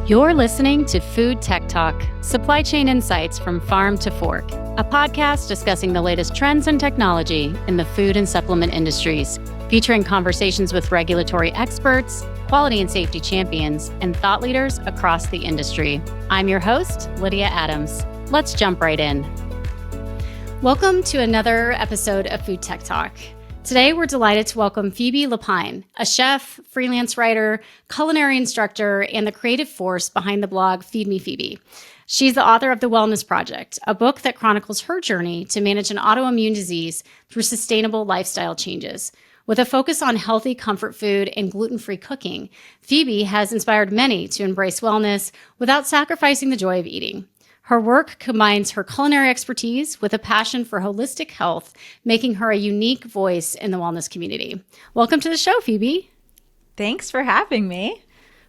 You're listening to Food Tech Talk, supply chain insights from farm to fork, a podcast discussing the latest trends and technology in the food and supplement industries, featuring conversations with regulatory experts, quality and safety champions, and thought leaders across the industry. I'm your host, Lydia Adams. Let's jump right in. Welcome to another episode of Food Tech Talk. Today, we're delighted to welcome Phoebe Lapine, a chef, freelance writer, culinary instructor, and the creative force behind the blog Feed Me Phoebe. She's the author of The Wellness Project, a book that chronicles her journey to manage an autoimmune disease through sustainable lifestyle changes. With a focus on healthy comfort food and gluten-free cooking, Phoebe has inspired many to embrace wellness without sacrificing the joy of eating. Her work combines her culinary expertise with a passion for holistic health, making her a unique voice in the wellness community. Welcome to the show, Phoebe. Thanks for having me.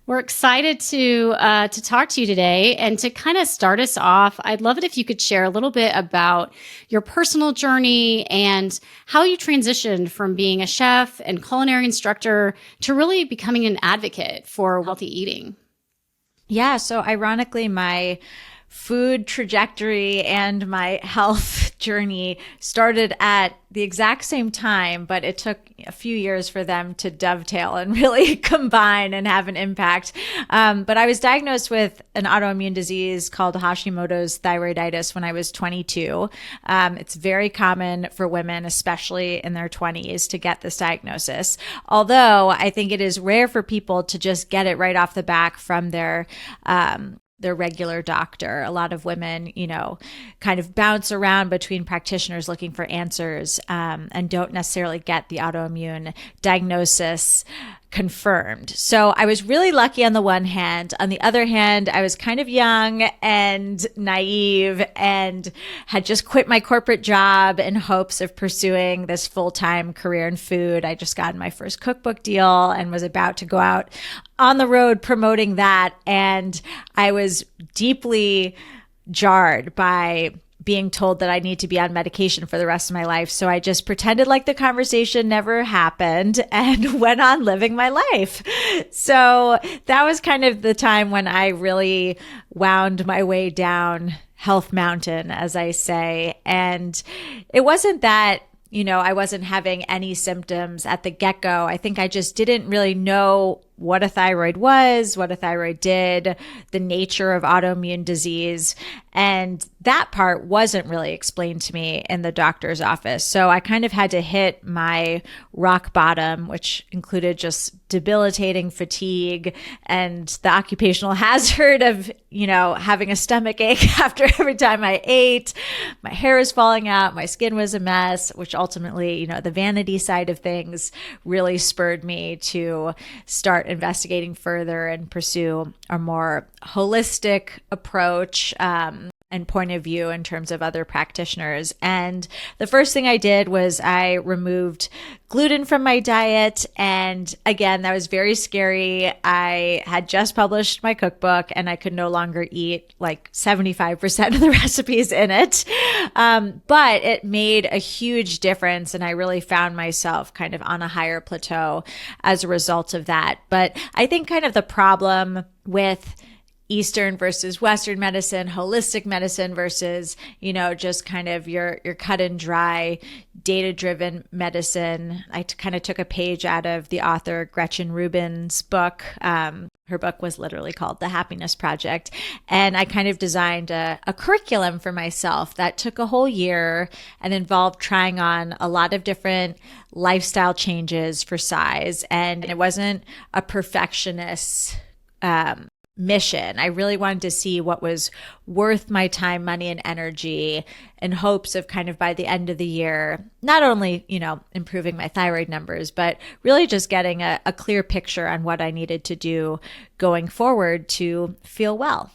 We're excited to talk to you today. And to kind of start us off, I'd love it if you could share a little bit about your personal journey and how you transitioned from being a chef and culinary instructor to really becoming an advocate for healthy eating. Yeah, so ironically, my food trajectory and my health journey started at the exact same time, but it took a few years for them to dovetail and really combine and have an impact. But I was diagnosed with an autoimmune disease called Hashimoto's thyroiditis when I was 22. It's very common for women, especially in their 20s, to get this diagnosis. Although I think it is rare for people to just get it right off the back from their regular doctor. A lot of women, kind of bounce around between practitioners looking for answers and don't necessarily get the autoimmune diagnosis confirmed. So I was really lucky on the one hand. On the other hand, I was kind of young and naive and had just quit my corporate job in hopes of pursuing this full-time career in food. I just got my first cookbook deal and was about to go out on the road promoting that. And I was deeply jarred by being told that I need to be on medication for the rest of my life. So I just pretended like the conversation never happened and went on living my life. So that was kind of the time when I really wound my way down health mountain, as I say. And it wasn't that I wasn't having any symptoms at the get-go. I think I just didn't really know what a thyroid was, what a thyroid did, the nature of autoimmune disease. And that part wasn't really explained to me in the doctor's office. So I kind of had to hit my rock bottom, which included just debilitating fatigue and the occupational hazard of, having a stomach ache after every time I ate. My hair was falling out. My skin was a mess, which ultimately, the vanity side of things really spurred me to start investigating further and pursue a more holistic approach and point of view in terms of other practitioners. And the first thing I did was I removed gluten from my diet. And again, that was very scary. I had just published my cookbook and I could no longer eat like 75% of the recipes in it. But it made a huge difference. And I really found myself kind of on a higher plateau as a result of that. But I think kind of the problem with Eastern versus Western medicine, holistic medicine versus, just kind of your cut and dry, data-driven medicine. I kind of took a page out of the author Gretchen Rubin's book. Her book was literally called The Happiness Project. And I kind of designed a curriculum for myself that took a whole year and involved trying on a lot of different lifestyle changes for size. And it wasn't a perfectionist mission. I really wanted to see what was worth my time, money, and energy in hopes of kind of by the end of the year, not only, improving my thyroid numbers, but really just getting a clear picture on what I needed to do going forward to feel well.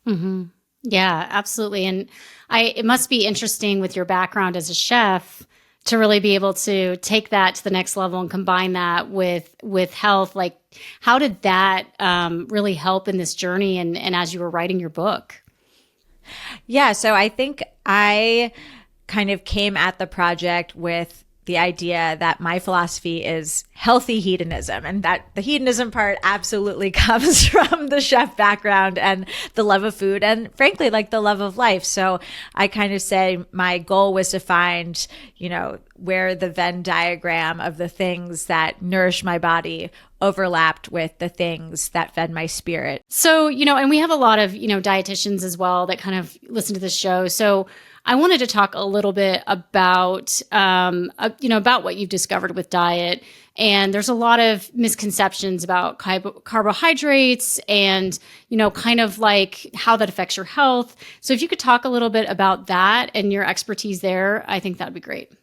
Mm-hmm. Yeah, absolutely. And it must be interesting with your background as a chef to really be able to take that to the next level and combine that with health. Like, how did that really help in this journey and as you were writing your book? Yeah, so I think I kind of came at the project with the idea that my philosophy is healthy hedonism, and that the hedonism part absolutely comes from the chef background and the love of food and frankly, like the love of life. So I kind of say my goal was to find, where the Venn diagram of the things that nourish my body overlapped with the things that fed my spirit. So, and we have a lot of, dietitians as well that kind of listen to this show. So I wanted to talk a little bit about, about what you've discovered with diet. And there's a lot of misconceptions about carbohydrates and, kind of like how that affects your health. So if you could talk a little bit about that and your expertise there, I think that'd be great.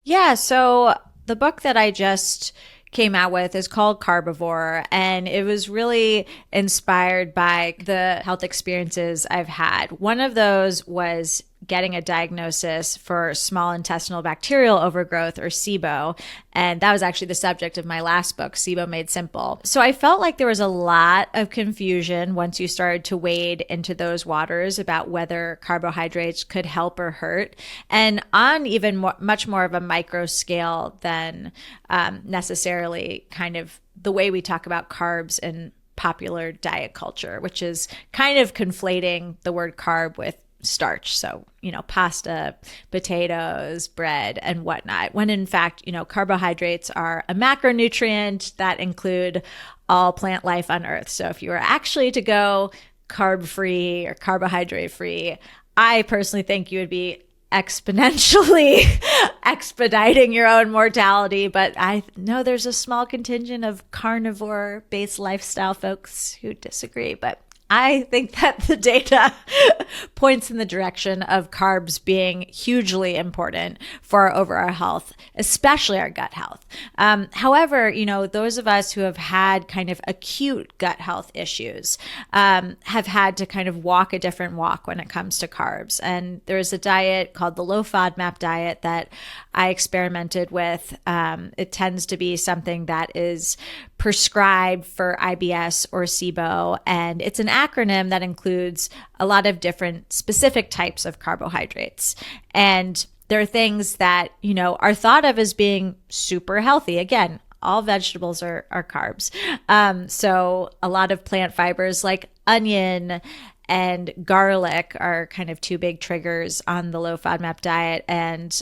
Yeah. So the book that I just came out with is called Carbivore, and it was really inspired by the health experiences I've had. One of those was getting a diagnosis for small intestinal bacterial overgrowth, or SIBO, and that was actually the subject of my last book, SIBO Made Simple. So I felt like there was a lot of confusion once you started to wade into those waters about whether carbohydrates could help or hurt, and on even much more of a micro scale than necessarily kind of the way we talk about carbs in popular diet culture, which is kind of conflating the word carb with starch. So, pasta, potatoes, bread, and whatnot. When in fact, carbohydrates are a macronutrient that include all plant life on Earth. So if you were actually to go carb-free or carbohydrate-free, I personally think you would be exponentially expediting your own mortality. But I know there's a small contingent of carnivore-based lifestyle folks who disagree. But I think that the data points in the direction of carbs being hugely important for our overall health, especially our gut health. However, those of us who have had kind of acute gut health issues have had to kind of walk a different walk when it comes to carbs. And there's a diet called the low FODMAP diet that I experimented with. It tends to be something that is prescribed for IBS or SIBO, and it's an acronym that includes a lot of different specific types of carbohydrates. And there are things that, are thought of as being super healthy. Again, all vegetables are carbs. So a lot of plant fibers like onion and garlic are kind of two big triggers on the low FODMAP diet, and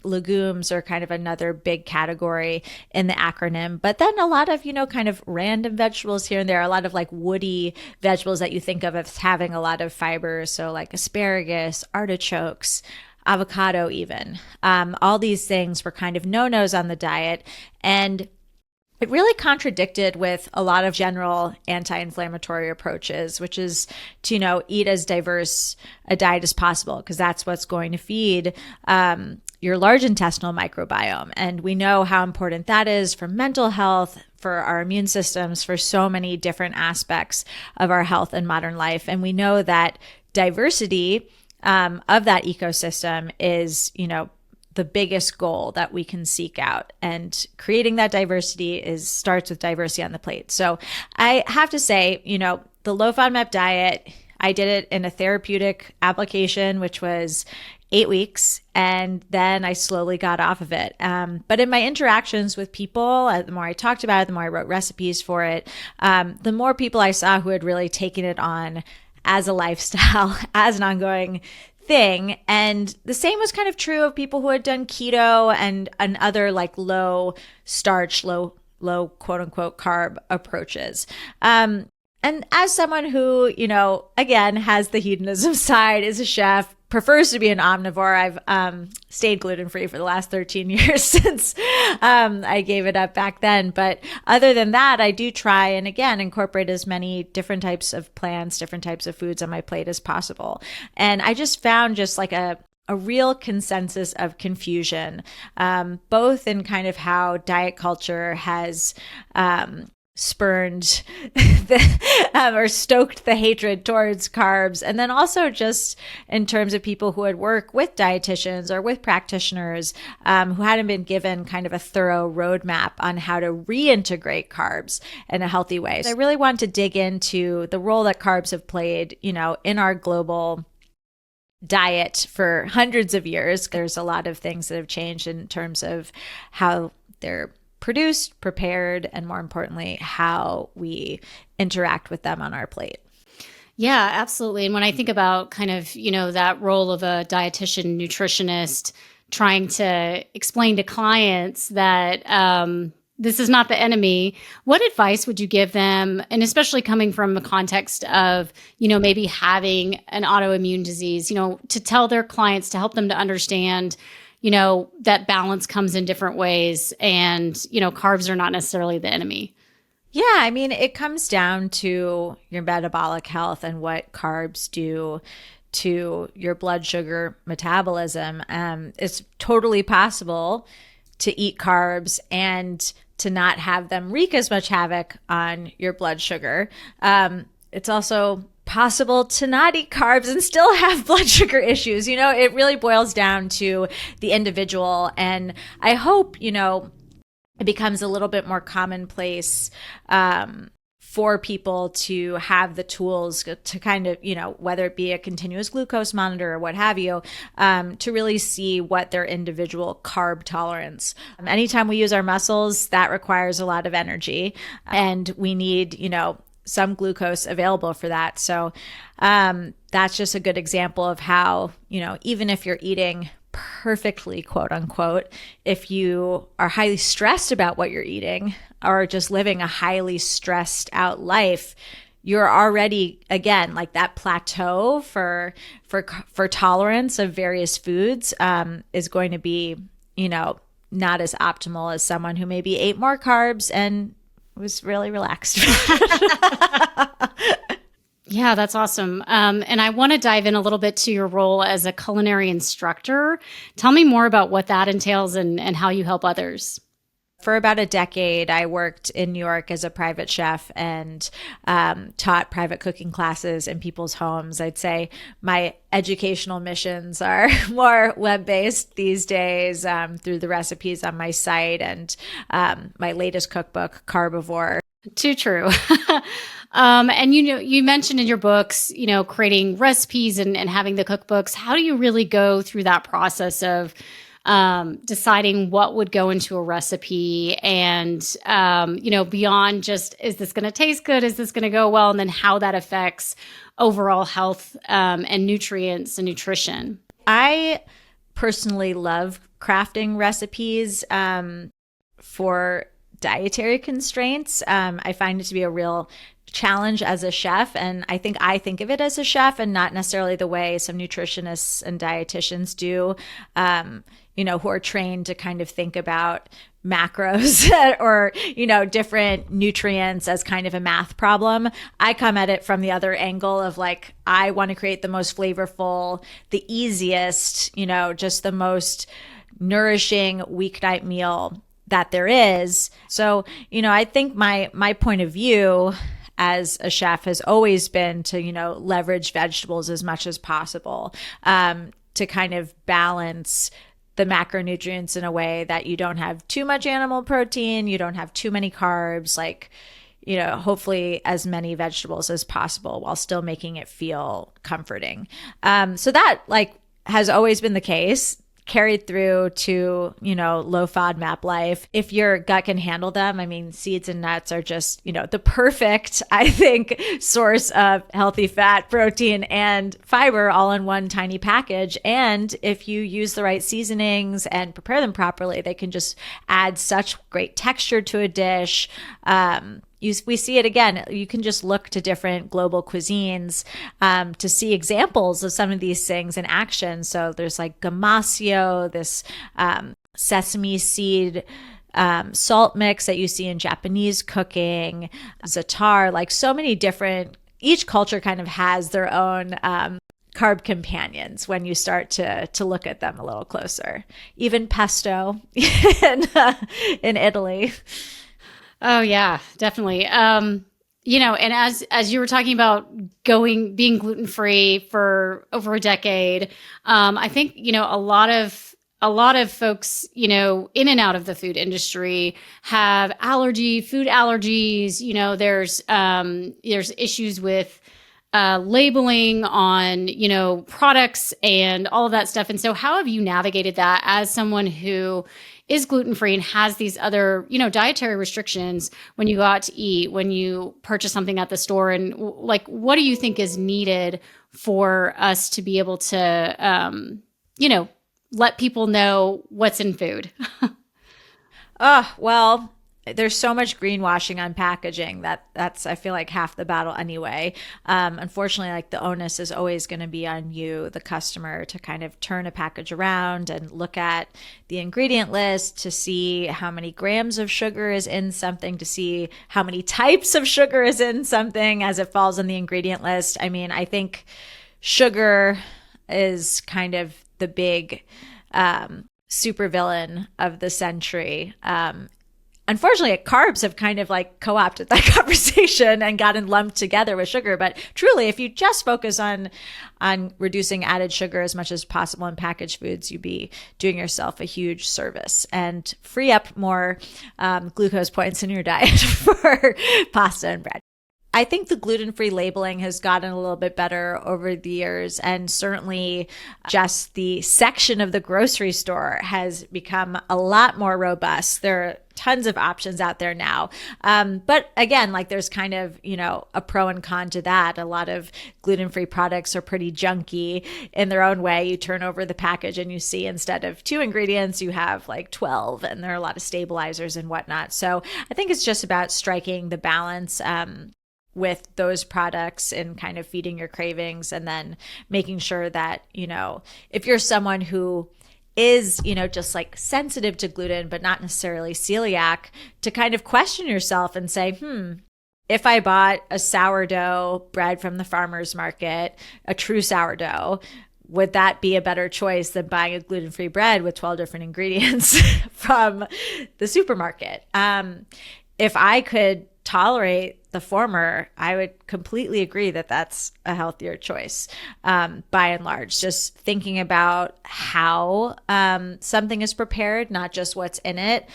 legumes are kind of another big category in the acronym. But then a lot of, kind of random vegetables here and there, a lot of like woody vegetables that you think of as having a lot of fiber. So like asparagus, artichokes, avocado even. All these things were kind of no-nos on the diet, and it really contradicted with a lot of general anti-inflammatory approaches, which is to, eat as diverse a diet as possible, because that's what's going to feed your large intestinal microbiome. And we know how important that is for mental health, for our immune systems, for so many different aspects of our health in modern life. And we know that diversity of that ecosystem is, the biggest goal that we can seek out, and creating that diversity starts with diversity on the plate. So I have to say, the low FODMAP diet, I did it in a therapeutic application, which was 8 weeks, and then I slowly got off of it. But in my interactions with people, the more I talked about it, the more I wrote recipes for it, the more people I saw who had really taken it on as a lifestyle, as an ongoing thing. And the same was kind of true of people who had done keto and other like low starch, low quote unquote carb approaches. And as someone who, again, has the hedonism side, is a chef, prefers to be an omnivore. I've stayed gluten-free for the last 13 years since I gave it up back then. But other than that, I do try and, again, incorporate as many different types of plants, different types of foods on my plate as possible. And I just found just like a real consensus of confusion, both in kind of how diet culture has spurned or stoked the hatred towards carbs. And then also just in terms of people who had worked with dietitians or with practitioners who hadn't been given kind of a thorough roadmap on how to reintegrate carbs in a healthy way. So I really want to dig into the role that carbs have played, in our global diet for hundreds of years. There's a lot of things that have changed in terms of how they're produced, prepared, and more importantly, how we interact with them on our plate. Yeah, absolutely. And when I think about kind of, that role of a dietitian, nutritionist, trying to explain to clients that this is not the enemy, what advice would you give them? And especially coming from a context of, maybe having an autoimmune disease, to tell their clients, to help them to understand, that balance comes in different ways and, carbs are not necessarily the enemy. Yeah, I mean, it comes down to your metabolic health and what carbs do to your blood sugar metabolism. It's totally possible to eat carbs and to not have them wreak as much havoc on your blood sugar. It's also possible to not eat carbs and still have blood sugar issues. It really boils down to the individual. And I hope, it becomes a little bit more commonplace for people to have the tools to kind of, whether it be a continuous glucose monitor or what have you, to really see what their individual carb tolerance. Anytime we use our muscles, that requires a lot of energy, and we need, some glucose available for that. So that's just a good example of how, even if you're eating perfectly, quote unquote, if you are highly stressed about what you're eating or just living a highly stressed out life, you're already, again, like that plateau for tolerance of various foods is going to be, not as optimal as someone who maybe ate more carbs and was really relaxed. Yeah, that's awesome. And I want to dive in a little bit to your role as a culinary instructor. Tell me more about what that entails and how you help others. For about a decade, I worked in New York as a private chef and taught private cooking classes in people's homes. I'd say my educational missions are more web-based these days through the recipes on my site and my latest cookbook, Carbivore. Too true. And you mentioned in your books, creating recipes and having the cookbooks. How do you really go through that process of deciding what would go into a recipe and, beyond just, is this going to taste good? Is this going to go well? And then how that affects overall health and nutrients and nutrition. I personally love crafting recipes for dietary constraints. I find it to be a real challenge as a chef. And I think of it as a chef and not necessarily the way some nutritionists and dietitians do, who are trained to kind of think about macros or, different nutrients as kind of a math problem. I come at it from the other angle of like, I want to create the most flavorful, the easiest, just the most nourishing weeknight meal that there is. So, I think my point of view as a chef has always been to, leverage vegetables as much as possible, to kind of balance the macronutrients in a way that you don't have too much animal protein, you don't have too many carbs, like, hopefully as many vegetables as possible while still making it feel comforting. So that has always been the case. Carried through to, low FODMAP life. If your gut can handle them, I mean, seeds and nuts are just, the perfect, I think, source of healthy fat, protein, and fiber all in one tiny package. And if you use the right seasonings and prepare them properly, they can just add such great texture to a dish. We see it again. You can just look to different global cuisines to see examples of some of these things in action. So there's like gamasio, this sesame seed salt mix that you see in Japanese cooking, za'atar, like so many different, each culture kind of has their own carb companions when you start to look at them a little closer. Even pesto in Italy. Oh yeah, definitely. And as you were talking about being gluten-free for over a decade, I think, a lot of folks, in and out of the food industry have food allergies. There's issues with labeling on, products and all of that stuff. And so how have you navigated that as someone who is gluten-free and has these other, dietary restrictions when you go out to eat, when you purchase something at the store? And what do you think is needed for us to be able to, let people know what's in food? Well, there's so much greenwashing on packaging that's I feel like half the battle anyway. Unfortunately, like the onus is always going to be on you, the customer, to kind of turn a package around and look at the ingredient list to see how many grams of sugar is in something, to see how many types of sugar is in something as it falls on the ingredient list. I mean, I think sugar is kind of the big supervillain of the century. Unfortunately, carbs have kind of like co-opted that conversation and gotten lumped together with sugar. But truly, if you just focus on reducing added sugar as much as possible in packaged foods, you'd be doing yourself a huge service and free up more glucose points in your diet for pasta and bread. I think the gluten-free labeling has gotten a little bit better over the years, and certainly just the section of the grocery store has become a lot more robust. There are tons of options out there now. But again, like there's kind of, a pro and con to that. A lot of gluten-free products are pretty junky in their own way. You turn over the package and you see instead of 2 ingredients, you have like 12, and there are a lot of stabilizers and whatnot. So I think it's just about striking the balance with those products and kind of feeding your cravings, and then making sure that, if you're someone who is, just like sensitive to gluten, but not necessarily celiac, to kind of question yourself and say, if I bought a sourdough bread from the farmer's market, a true sourdough, would that be a better choice than buying a gluten-free bread with 12 different ingredients from the supermarket? If I could tolerate the former, I would completely agree that that's a healthier choice, by and large. Just thinking about how something is prepared, not just what's in it.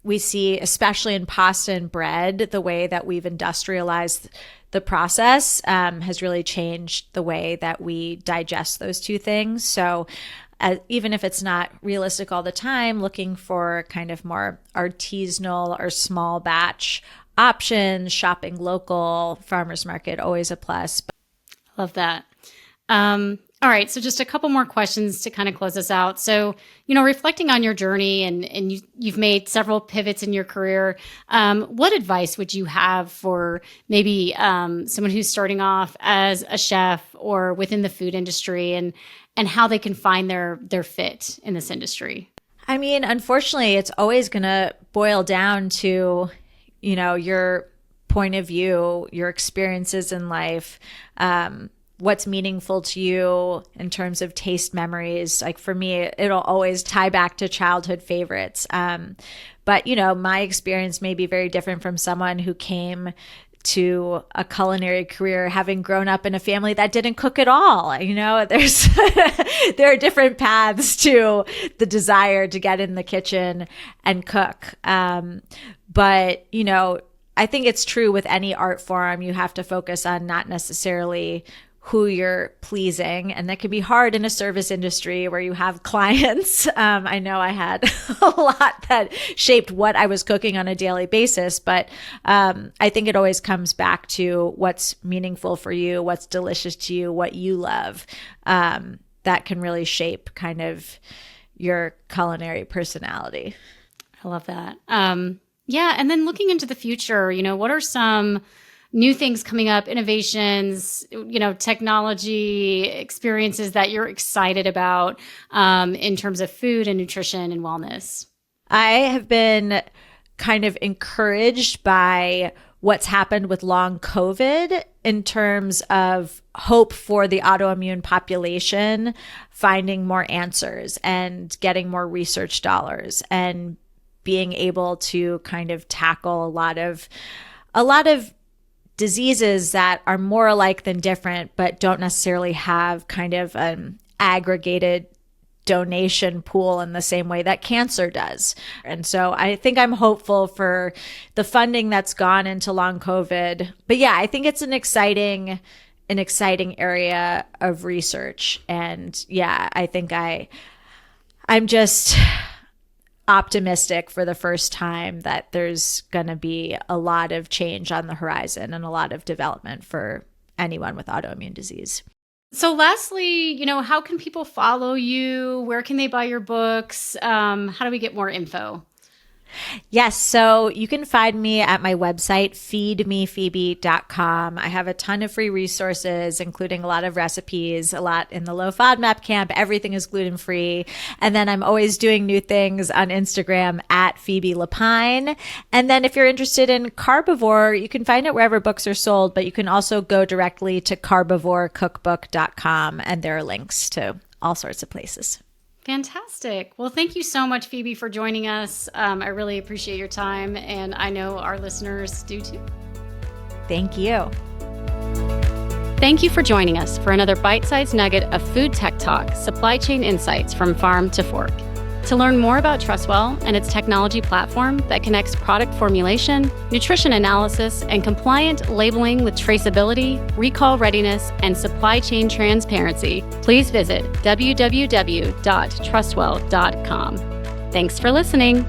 We see, especially in pasta and bread, the way that we've industrialized the process has really changed the way that we digest those two things. So even if it's not realistic all the time, looking for kind of more artisanal or small batch options, shopping local, farmers market, always a plus. Love that. All right. So just a couple more questions to kind of close us out. So, reflecting on your journey and you've made several pivots in your career, what advice would you have for maybe someone who's starting off as a chef or within the food industry, and how they can find their fit in this industry? I mean, unfortunately, it's always going to boil down to your point of view, your experiences in life, what's meaningful to you in terms of taste memories. Like for me, it'll always tie back to childhood favorites. But, my experience may be very different from someone who came to a culinary career having grown up in a family that didn't cook at all. There's there are different paths to the desire to get in the kitchen and cook. But, I think it's true with any art form. You have to focus on not necessarily who you're pleasing. And that can be hard in a service industry where you have clients. I know I had a lot that shaped what I was cooking on a daily basis, but I think it always comes back to what's meaningful for you, what's delicious to you, what you love. That can really shape kind of your culinary personality. I love that. Yeah. And then looking into the future, what are some new things coming up, innovations, technology, experiences that you're excited about in terms of food and nutrition and wellness? I have been kind of encouraged by what's happened with long COVID in terms of hope for the autoimmune population, finding more answers and getting more research dollars and being able to kind of tackle a lot of diseases that are more alike than different, but don't necessarily have kind of an aggregated donation pool in the same way that cancer does. And so I think I'm hopeful for the funding that's gone into long COVID. But yeah, I think it's an exciting area of research. And yeah, I think I'm just optimistic for the first time that there's going to be a lot of change on the horizon and a lot of development for anyone with autoimmune disease. So lastly, how can people follow you? Where can they buy your books? How do we get more info? Yes. So you can find me at my website, feedmephoebe.com. I have a ton of free resources, including a lot of recipes, a lot in the low FODMAP camp. Everything is gluten-free. And then I'm always doing new things on Instagram at Phoebe Lapine. And then if you're interested in Carbivore, you can find it wherever books are sold, but you can also go directly to carbivorecookbook.com, and there are links to all sorts of places. Fantastic. Well, thank you so much, Phoebe, for joining us. I really appreciate your time, and I know our listeners do too. Thank you. Thank you for joining us for another bite-sized nugget of food tech talk, supply chain insights from farm to fork. To learn more about Trustwell and its technology platform that connects product formulation, nutrition analysis, and compliant labeling with traceability, recall readiness, and supply chain transparency, please visit www.trustwell.com. Thanks for listening.